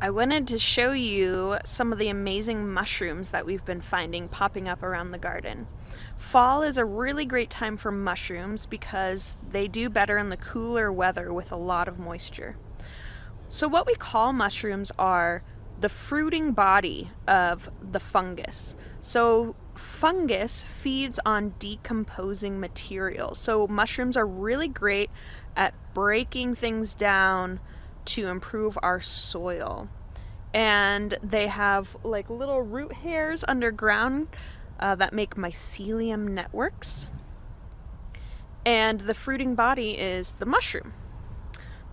I wanted to show you some of the amazing mushrooms that we've been finding popping up around the garden. Fall is a really great time for mushrooms because they do better in the cooler weather with a lot of moisture. So what we call mushrooms are the fruiting body of the fungus. So fungus feeds on decomposing materials. So mushrooms are really great at breaking things down to improve our soil. And they have like little root hairs underground that make mycelium networks. And the fruiting body is the mushroom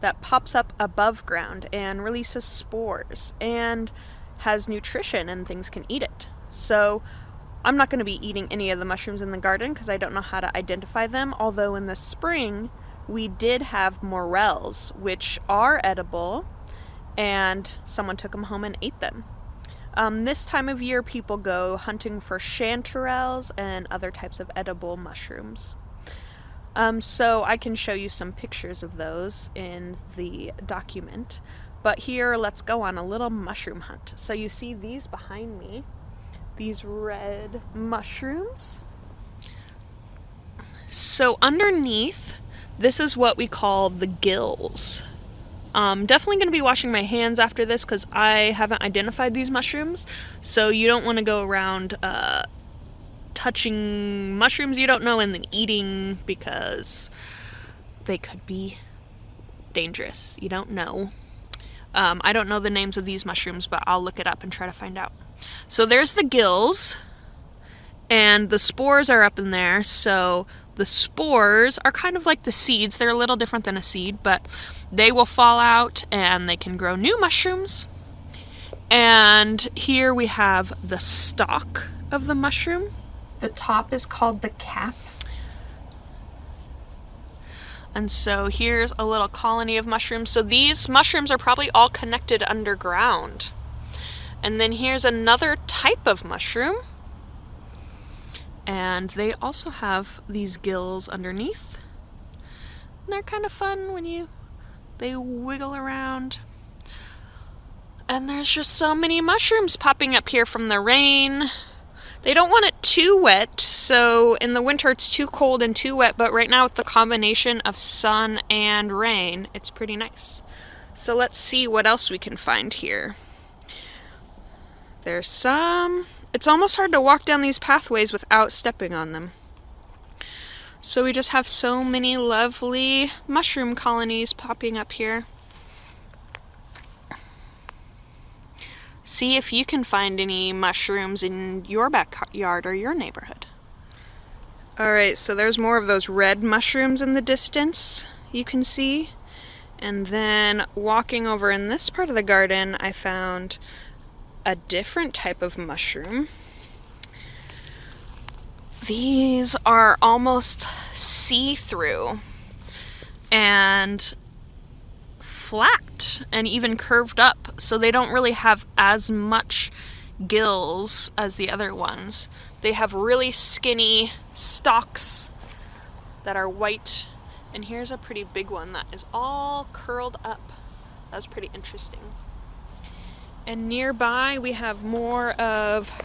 that pops up above ground and releases spores and has nutrition and things can eat it. So I'm not going to be eating any of the mushrooms in the garden because I don't know how to identify them, although in the spring we did have morels, which are edible, and someone took them home and ate them. This time of year people go hunting for chanterelles and other types of edible mushrooms. So I can show you some pictures of those in the document. But here, let's go on a little mushroom hunt. So you see these behind me, these red mushrooms. So underneath, this is what we call the gills. Definitely going to be washing my hands after this because I haven't identified these mushrooms. So you don't want to go around touching mushrooms you don't know and then eating because they could be dangerous. You don't know. I don't know the names of these mushrooms, but I'll look it up and try to find out. So there's the gills, and the spores are up in there. So the spores are kind of like the seeds. They're a little different than a seed, but they will fall out and they can grow new mushrooms. And here we have the stalk of the mushroom. The top is called the cap. And so here's a little colony of mushrooms. So these mushrooms are probably all connected underground. And then here's another type of mushroom. And they also have these gills underneath. And they're kind of fun when they wiggle around. And there's just so many mushrooms popping up here from the rain. They don't want it too wet, so in the winter it's too cold and too wet, but right now with the combination of sun and rain, it's pretty nice. So let's see what else we can find here. There's some. It's almost hard to walk down these pathways without stepping on them. So we just have so many lovely mushroom colonies popping up here. See if you can find any mushrooms in your backyard or your neighborhood. Alright, so there's more of those red mushrooms in the distance you can see. And then walking over in this part of the garden, I found a different type of mushroom. These are almost see-through and flat and even curved up, so they don't really have as much gills as the other ones. They have really skinny stalks that are white, and here's a pretty big one that is all curled up. That's pretty interesting. And nearby we have more of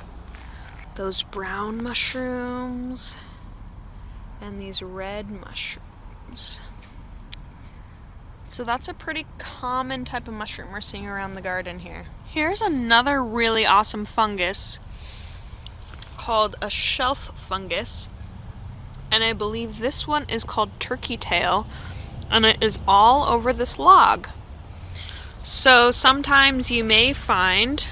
those brown mushrooms and these red mushrooms. So that's a pretty common type of mushroom we're seeing around the garden here. Here's another really awesome fungus called a shelf fungus. And I believe this one is called turkey tail. And it is all over this log. So sometimes you may find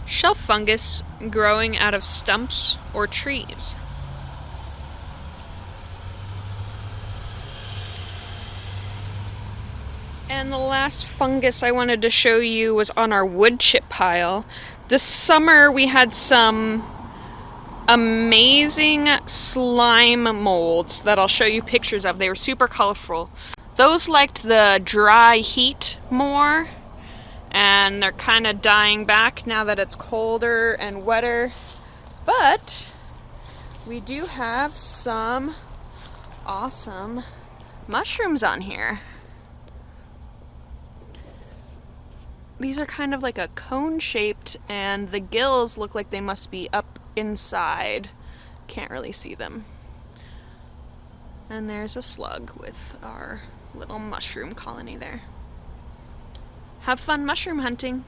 shelf fungus growing out of stumps or trees. And the last fungus I wanted to show you was on our wood chip pile. This summer we had some amazing slime molds that I'll show you pictures of. They were super colorful. Those liked the dry heat more, and they're kind of dying back now that it's colder and wetter. But we do have some awesome mushrooms on here. These are kind of like a cone shaped, and the gills look like they must be up inside. Can't really see them. And there's a slug with our little mushroom colony there. Have fun mushroom hunting!